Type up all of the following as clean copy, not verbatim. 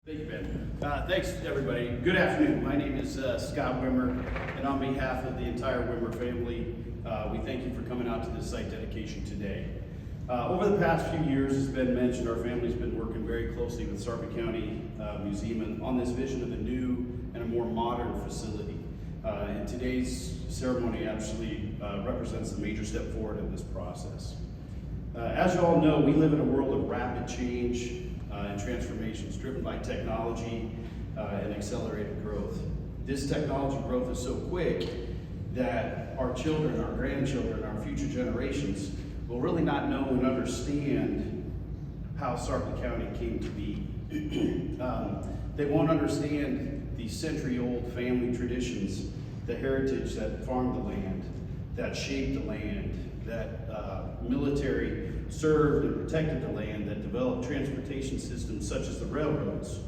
Thank you, Ben. Thanks, everybody. Good afternoon. My name is Scott Wimmer, and on behalf of the entire Wimmer family, we thank you for coming out to this site dedication today. Over the past few years, as Ben mentioned, our family's been working very closely with Sarpy County Museum on this vision of a new and a more modern facility. And today's ceremony actually represents a major step forward in this process. As you all know, we live in a world of rapid change and transformations driven by technology and accelerated growth. This technology growth is so quick that our children, our grandchildren, our future generations will really not know and understand how Sarpy County came to be. They won't understand the century-old family traditions, the heritage that farmed the land, that shaped the land, that military served and protected the land, that developed transportation systems such as the railroads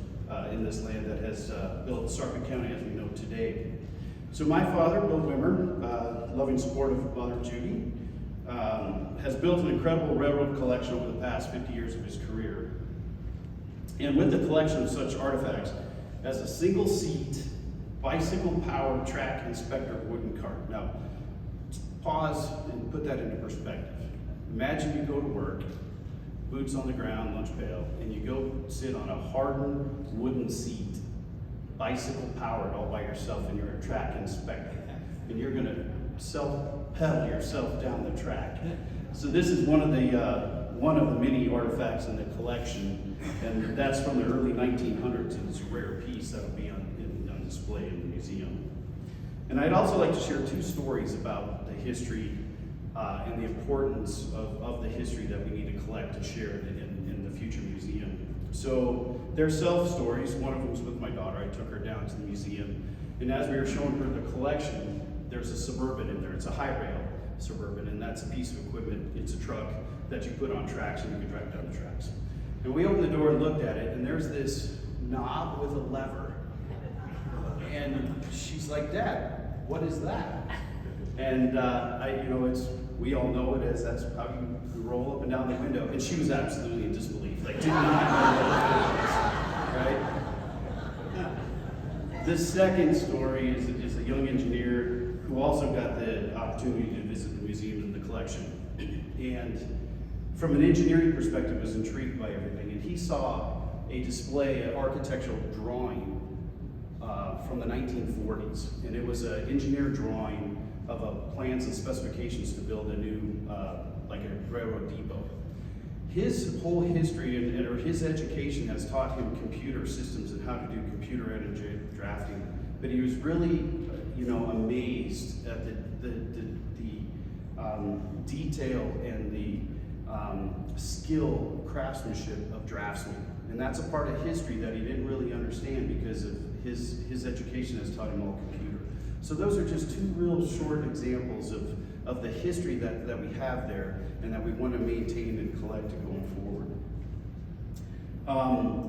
in this land that has built Sarpy County as we know today. So my father, Bill Wimmer, loving support of Mother Judy, has built an incredible railroad collection over the past 50 years of his career. And with the collection of such artifacts as a single seat, bicycle-powered track inspector wooden cart. Now, pause and put that into perspective. Imagine you go to work, boots on the ground, lunch pail, and you go sit on a hardened wooden seat, bicycle powered all by yourself, and you're a track inspector. And you're gonna self-pedal yourself down the track. So this is one of the many artifacts in the collection, and that's from the early 1900s, and it's a rare piece that'll be on display in the museum. And I'd also like to share two stories about the history and the importance of the history that we need to collect to share in the future museum. So they're self-stories. One of them was with my daughter. I took her down to the museum, and as we were showing her the collection, there's a Suburban in there. It's a high rail Suburban, and that's a piece of equipment. It's a truck that you put on tracks and you can drive down the tracks. And we opened the door and looked at it, and there's this knob with a lever. And she's like, "Dad, what is that?" And we all know it as that's how you roll up and down the window. And she was absolutely in disbelief, like did not know what it was, right? The second story is a young engineer who also got the opportunity to visit the museum and the collection. And from an engineering perspective, was intrigued by everything. And he saw a display, an architectural drawing from the 1940s. And it was an engineer drawing of plans and specifications to build a new, like a railroad depot. His whole history or his education has taught him computer systems and how to do computer aided drafting. But he was really, amazed at the detail and the skill, craftsmanship of draftsmen. And that's a part of history that he didn't really understand because of his education has taught him all computer. So those are just two real short examples of the history that we have there and that we want to maintain and collect going forward.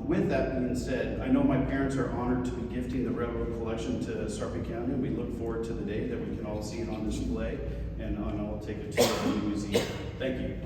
With that being said, I know my parents are honored to be gifting the railroad collection to Sarpy County, and we look forward to the day that we can all see it on display and I'll take a tour of the museum. Thank you.